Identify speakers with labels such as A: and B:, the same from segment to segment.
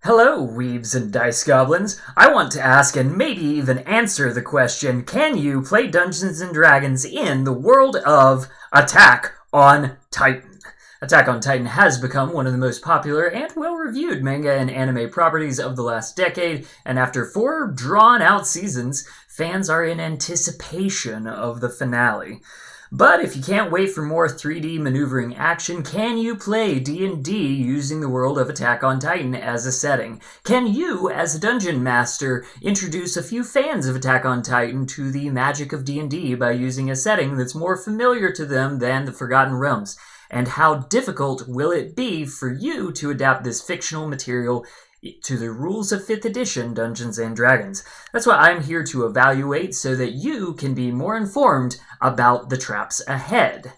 A: Hello, weebs and dice goblins. I want to ask and maybe even answer the question, can you play Dungeons & Dragons in the world of Attack on Titan? Attack on Titan has become one of the most popular and well-reviewed manga and anime properties of the last decade, and after 4 drawn-out seasons, fans are in anticipation of the finale. But if you can't wait for more 3D maneuvering action, can you play D&D using the world of Attack on Titan as a setting? Can you, as a dungeon master, introduce a few fans of Attack on Titan to the magic of D&D by using a setting that's more familiar to them than the Forgotten Realms? And how difficult will it be for you to adapt this fictional material to the rules of 5th edition Dungeons & Dragons? That's what I'm here to evaluate so that you can be more informed about the traps ahead.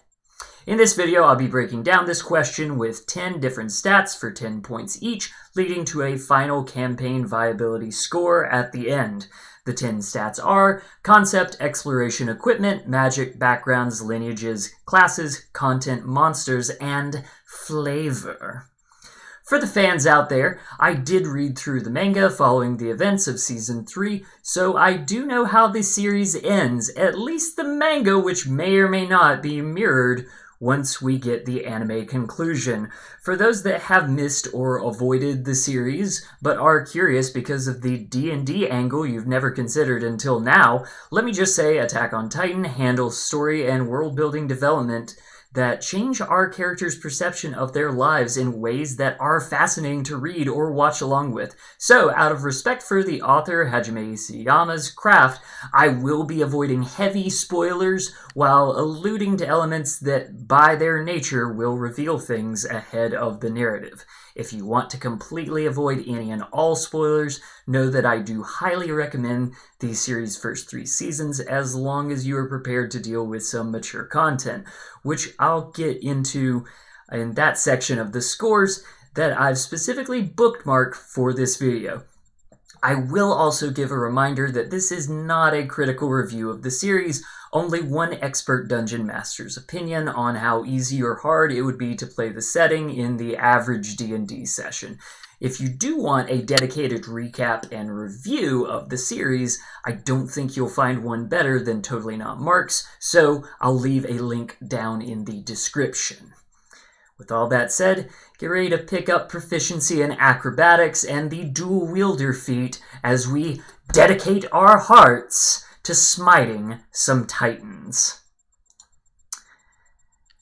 A: In this video, I'll be breaking down this question with 10 different stats for 10 points each, leading to a final campaign viability score at the end. The 10 stats are concept, exploration, equipment, magic, backgrounds, lineages, classes, content, monsters, and flavor. For the fans out there, I did read through the manga following the events of Season 3, so I do know how the series ends, at least the manga, which may or may not be mirrored once we get the anime conclusion. For those that have missed or avoided the series, but are curious because of the D&D angle you've never considered until now, let me just say Attack on Titan handles story and world-building development that change our characters' perception of their lives in ways that are fascinating to read or watch along with. So, out of respect for the author Hajime Isayama's craft, I will be avoiding heavy spoilers while alluding to elements that, by their nature, will reveal things ahead of the narrative. If you want to completely avoid any and all spoilers, know that I do highly recommend the series' first 3 seasons as long as you are prepared to deal with some mature content, which I'll get into in that section of the scores that I've specifically bookmarked for this video. I will also give a reminder that this is not a critical review of the series, only one expert dungeon master's opinion on how easy or hard it would be to play the setting in the average D&D session. If you do want a dedicated recap and review of the series, I don't think you'll find one better than Totally Not Mark's, so I'll leave a link down in the description. With all that said, get ready to pick up proficiency in acrobatics and the dual wielder feat as we dedicate our hearts to smiting some titans.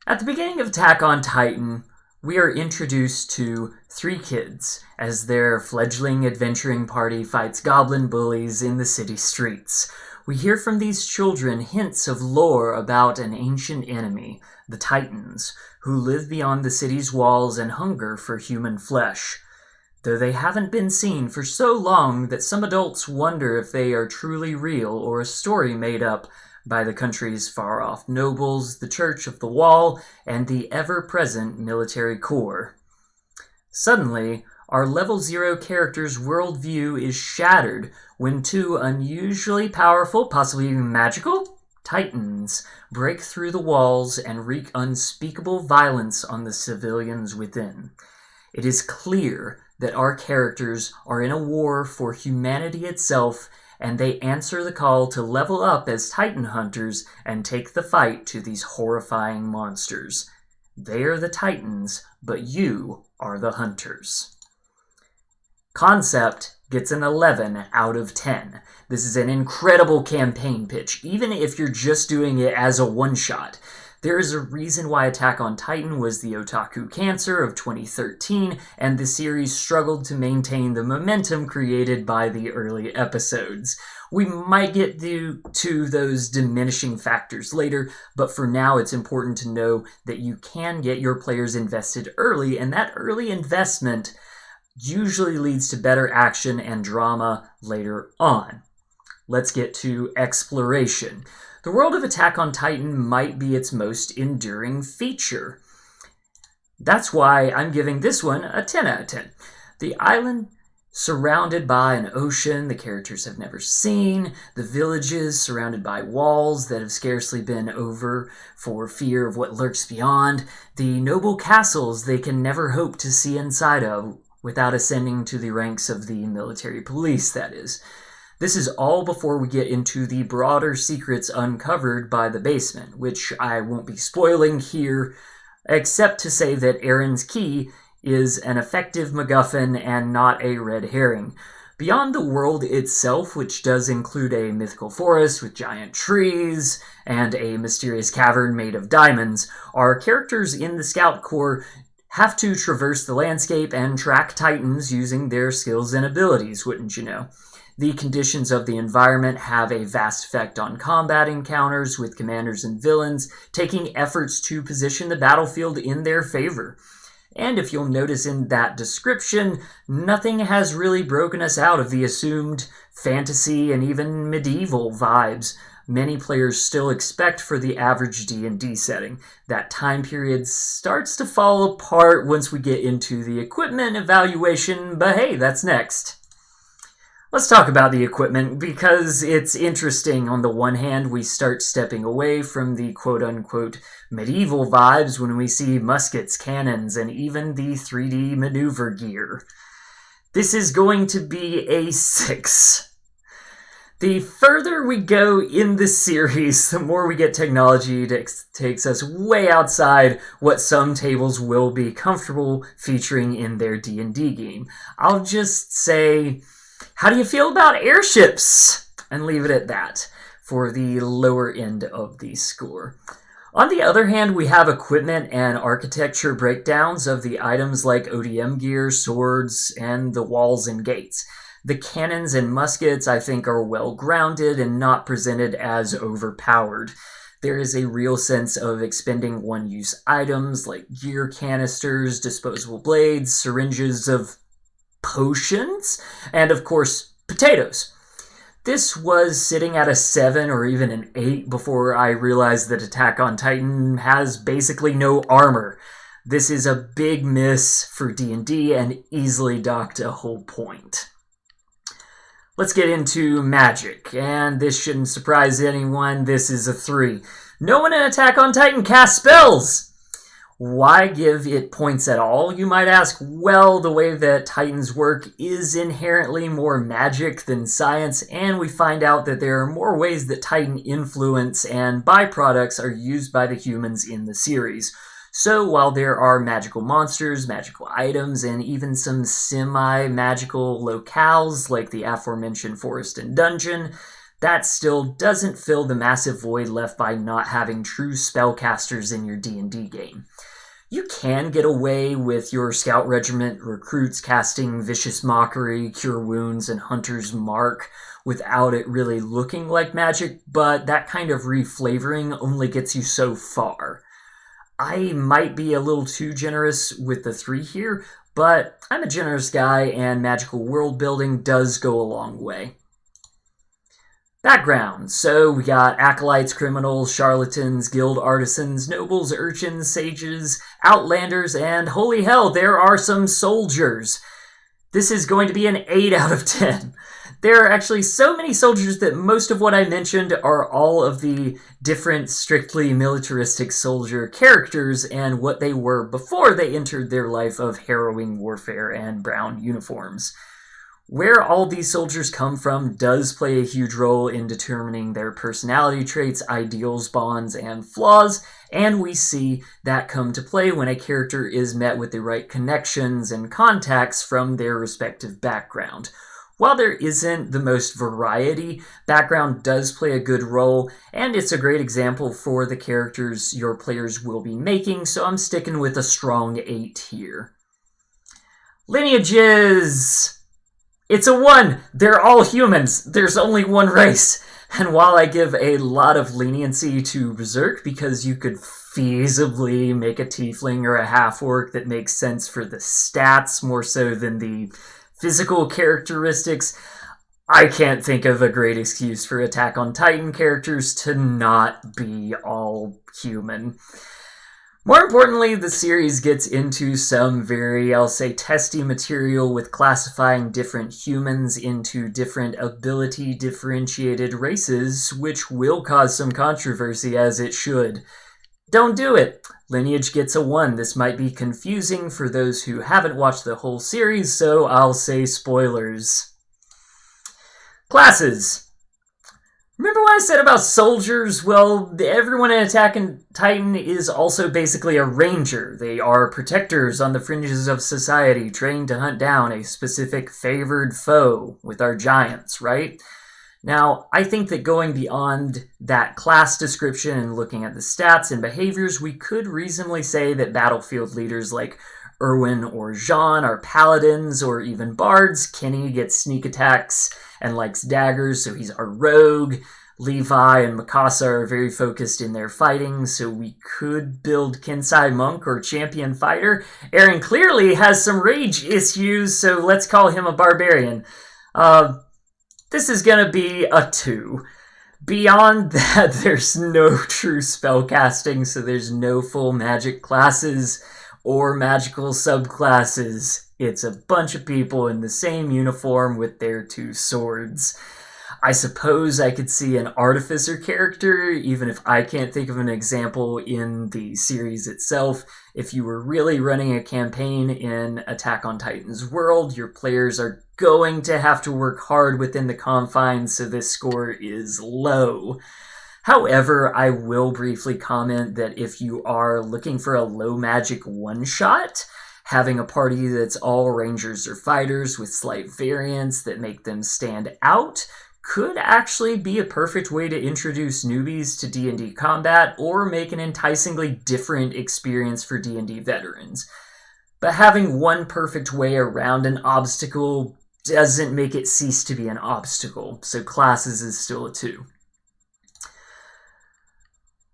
A: At the beginning of Attack on Titan, we are introduced to 3 kids as their fledgling adventuring party fights goblin bullies in the city streets. We hear from these children hints of lore about an ancient enemy, the Titans, who live beyond the city's walls and hunger for human flesh. Though they haven't been seen for so long that some adults wonder if they are truly real or a story made up by the country's far-off nobles, the Church of the Wall, and the ever-present military corps. Suddenly, our Level 0 character's worldview is shattered when 2 unusually powerful, possibly even magical, Titans break through the walls and wreak unspeakable violence on the civilians within. It is clear that our characters are in a war for humanity itself, and they answer the call to level up as Titan hunters and take the fight to these horrifying monsters. They are the Titans, but you are the hunters. Concept gets an 11 out of 10. This is an incredible campaign pitch, even if you're just doing it as a one-shot. There is a reason why Attack on Titan was the otaku cancer of 2013, and the series struggled to maintain the momentum created by the early episodes. We might get to those diminishing factors later, but for now it's important to know that you can get your players invested early, and that early investment usually leads to better action and drama later on. Let's get to exploration. The world of Attack on Titan might be its most enduring feature. That's why I'm giving this one a 10 out of 10. The island surrounded by an ocean the characters have never seen, the villages surrounded by walls that have scarcely been over for fear of what lurks beyond, the noble castles they can never hope to see inside of, without ascending to the ranks of the military police, that is. This is all before we get into the broader secrets uncovered by the basement, which I won't be spoiling here, except to say that Aaron's key is an effective MacGuffin and not a red herring. Beyond the world itself, which does include a mythical forest with giant trees and a mysterious cavern made of diamonds, our characters in the Scout Corps have to traverse the landscape and track Titans using their skills and abilities, wouldn't you know? The conditions of the environment have a vast effect on combat encounters, with commanders and villains taking efforts to position the battlefield in their favor. And if you'll notice in that description, nothing has really broken us out of the assumed fantasy and even medieval vibes many players still expect for the average D&D setting. That time period starts to fall apart once we get into the equipment evaluation, but hey, that's next. Let's talk about the equipment, because it's interesting. On the one hand, we start stepping away from the quote-unquote medieval vibes when we see muskets, cannons, and even the 3D maneuver gear. This is going to be a 6. The further we go in this series, the more we get technology that takes us way outside what some tables will be comfortable featuring in their D&D game. I'll just say, how do you feel about airships? And leave it at that for the lower end of the score. On the other hand, we have equipment and architecture breakdowns of the items like ODM gear, swords, and the walls and gates. The cannons and muskets, I think, are well grounded and not presented as overpowered. There is a real sense of expending one-use items like gear canisters, disposable blades, syringes of potions, and of course, potatoes. This was sitting at a 7 or even an 8 before I realized that Attack on Titan has basically no armor. This is a big miss for D&D and easily docked a whole point. Let's get into magic, and this shouldn't surprise anyone, this is a 3. No one in Attack on Titan casts spells! Why give it points at all, you might ask? Well, the way that Titans work is inherently more magic than science, and we find out that there are more ways that Titan influence and byproducts are used by the humans in the series. So while there are magical monsters, magical items, and even some semi-magical locales like the aforementioned forest and dungeon, that still doesn't fill the massive void left by not having true spellcasters in your D&D game. You can get away with your Scout Regiment recruits casting Vicious Mockery, Cure Wounds, and Hunter's Mark without it really looking like magic, but that kind of reflavoring only gets you so far. I might be a little too generous with the 3 here, but I'm a generous guy and magical world building does go a long way. Background. So we got acolytes, criminals, charlatans, guild artisans, nobles, urchins, sages, outlanders, and holy hell, there are some soldiers. This is going to be an 8 out of 10. There are actually so many soldiers that most of what I mentioned are all of the different strictly militaristic soldier characters and what they were before they entered their life of harrowing warfare and brown uniforms. Where all these soldiers come from does play a huge role in determining their personality traits, ideals, bonds, and flaws, and we see that come to play when a character is met with the right connections and contacts from their respective background. While there isn't the most variety, background does play a good role, and it's a great example for the characters your players will be making, so I'm sticking with a strong 8 here. Lineages! It's a 1! They're all humans! There's only one race! And while I give a lot of leniency to Berserk because you could feasibly make a tiefling or a half-orc that makes sense for the stats more so than the physical characteristics, I can't think of a great excuse for Attack on Titan characters to not be all human. More importantly, the series gets into some very, I'll say, testy material with classifying different humans into different ability-differentiated races, which will cause some controversy, as it should. Don't do it. Lineage gets a 1. This might be confusing for those who haven't watched the whole series, so I'll say spoilers. Classes. Remember what I said about soldiers? Well, everyone in Attack on Titan is also basically a ranger. They are protectors on the fringes of society, trained to hunt down a specific favored foe with our giants, right? Now, I think that going beyond that class description and looking at the stats and behaviors, we could reasonably say that battlefield leaders like Erwin or Jean are paladins or even bards. Kenny gets sneak attacks and likes daggers, so he's a rogue. Levi and Mikasa are very focused in their fighting, so we could build Kensai Monk or Champion Fighter. Eren clearly has some rage issues, so let's call him a barbarian. This is gonna be a 2. Beyond that, there's no true spellcasting, so there's no full magic classes or magical subclasses. It's a bunch of people in the same uniform with their 2 swords. I suppose I could see an artificer character, even if I can't think of an example in the series itself. If you were really running a campaign in Attack on Titan's world, your players are going to have to work hard within the confines, so this score is low. However, I will briefly comment that if you are looking for a low magic one-shot, having a party that's all rangers or fighters with slight variants that make them stand out could actually be a perfect way to introduce newbies to D&D combat or make an enticingly different experience for D&D veterans. But having one perfect way around an obstacle doesn't make it cease to be an obstacle, so classes is still a 2.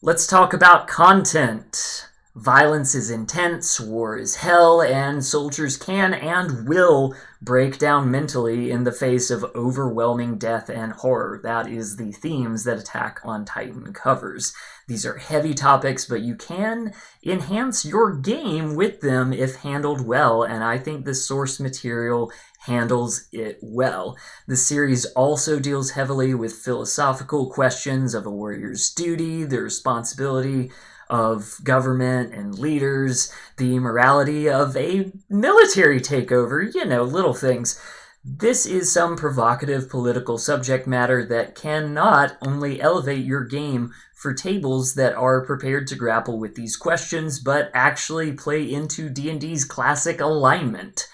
A: Let's talk about content. Violence is intense, war is hell, and soldiers can and will break down mentally in the face of overwhelming death and horror. That is the themes that Attack on Titan covers. These are heavy topics, but you can enhance your game with them if handled well, and I think the source material handles it well. The series also deals heavily with philosophical questions of a warrior's duty, the responsibility of government and leaders, the morality of a military takeover, little things. This is some provocative political subject matter that can not only elevate your game for tables that are prepared to grapple with these questions, but actually play into D&D's classic alignment.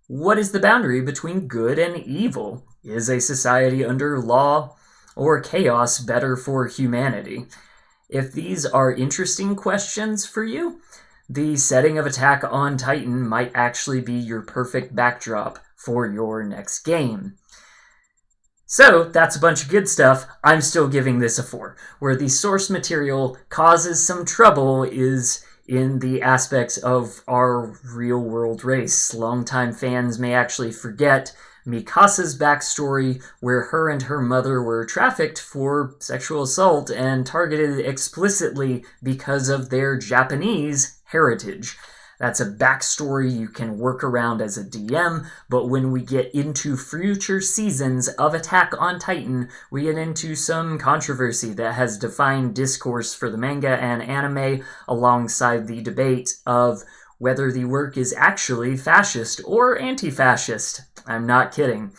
A: What is the boundary between good and evil? Is a society under law or chaos better for humanity? If these are interesting questions for you, the setting of Attack on Titan might actually be your perfect backdrop for your next game. So, that's a bunch of good stuff. I'm still giving this a 4. Where the source material causes some trouble is in the aspects of our real-world race. Longtime fans may actually forget Mikasa's backstory, where her and her mother were trafficked for sexual assault and targeted explicitly because of their Japanese heritage. That's a backstory you can work around as a DM, but when we get into future seasons of Attack on Titan, we get into some controversy that has defined discourse for the manga and anime, alongside the debate of whether the work is actually fascist or anti-fascist. I'm not kidding.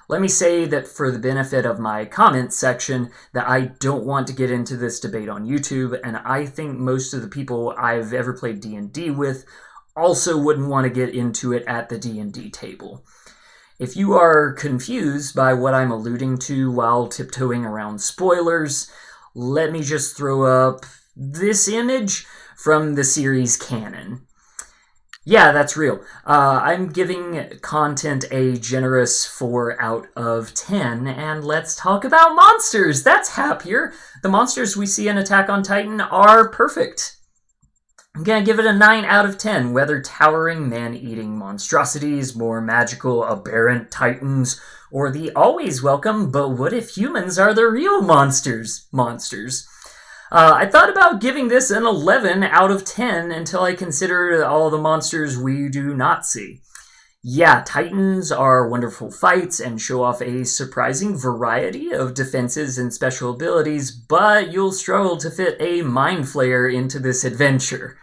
A: Let me say that for the benefit of my comments section, that I don't want to get into this debate on YouTube, and I think most of the people I've ever played D&D with also wouldn't want to get into it at the D&D table. If you are confused by what I'm alluding to while tiptoeing around spoilers, let me just throw up this image from the series canon. Yeah, that's real. I'm giving content a generous 4 out of 10, and let's talk about monsters. That's happier. The monsters we see in Attack on Titan are perfect. I'm gonna give it a 9 out of 10, whether towering man-eating monstrosities, more magical aberrant titans, or the always welcome, but what if humans are the real monsters? I thought about giving this an 11 out of 10 until I considered all the monsters we do not see. Yeah, Titans are wonderful fights and show off a surprising variety of defenses and special abilities, but you'll struggle to fit a Mind Flayer into this adventure.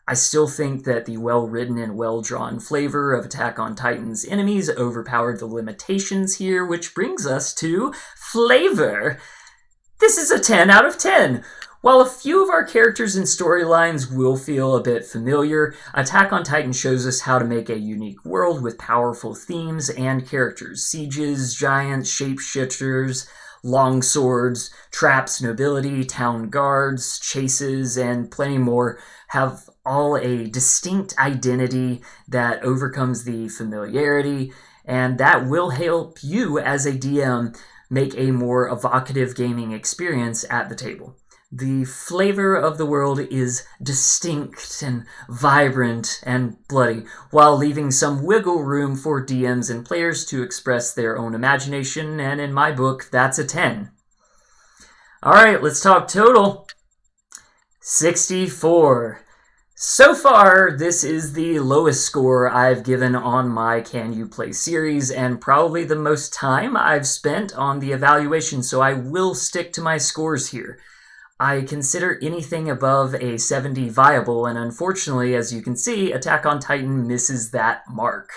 A: I still think that the well-written and well-drawn flavor of Attack on Titan's enemies overpowered the limitations here, which brings us to flavor. This is a 10 out of 10. While a few of our characters and storylines will feel a bit familiar, Attack on Titan shows us how to make a unique world with powerful themes and characters. Sieges, giants, shapeshifters, longswords, traps, nobility, town guards, chases, and plenty more have all a distinct identity that overcomes the familiarity, and that will help you as a DM make a more evocative gaming experience at the table. The flavor of the world is distinct and vibrant and bloody, while leaving some wiggle room for DMs and players to express their own imagination, and in my book, that's a 10. Alright, let's talk total. 64. So far, this is the lowest score I've given on my Can You Play series, and probably the most time I've spent on the evaluation, so I will stick to my scores here. I consider anything above a 70 viable, and unfortunately, as you can see, Attack on Titan misses that mark.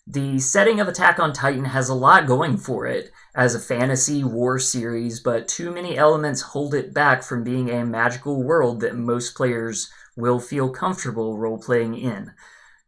A: The setting of Attack on Titan has a lot going for it as a fantasy war series, but too many elements hold it back from being a magical world that most players will feel comfortable role-playing in.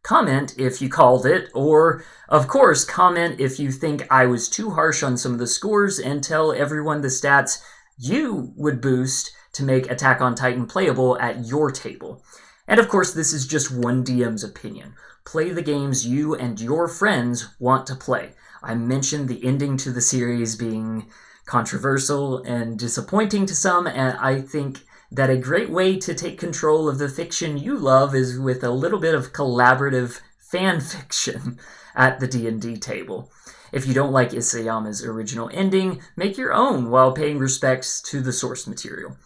A: Comment if you called it, or, of course, comment if you think I was too harsh on some of the scores, and tell everyone the stats you would boost to make Attack on Titan playable at your table. And of course, this is just one DM's opinion. Play the games you and your friends want to play. I mentioned the ending to the series being controversial and disappointing to some, and I think that a great way to take control of the fiction you love is with a little bit of collaborative fan fiction at the D&D table. If you don't like Isayama's original ending, make your own while paying respects to the source material.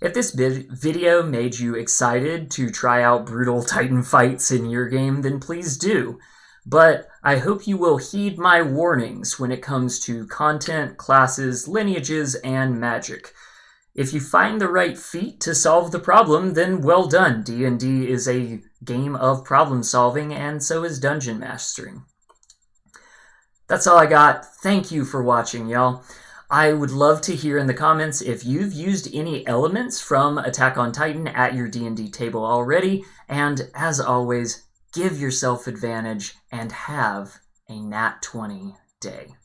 A: If this video made you excited to try out brutal Titan fights in your game, then please do. But I hope you will heed my warnings when it comes to content, classes, lineages, and magic. If you find the right feat to solve the problem, then well done. D&D is a game of problem solving, and so is dungeon mastering. That's all I got. Thank you for watching, y'all. I would love to hear in the comments if you've used any elements from Attack on Titan at your D&D table already, and as always, give yourself advantage and have a nat 20 day.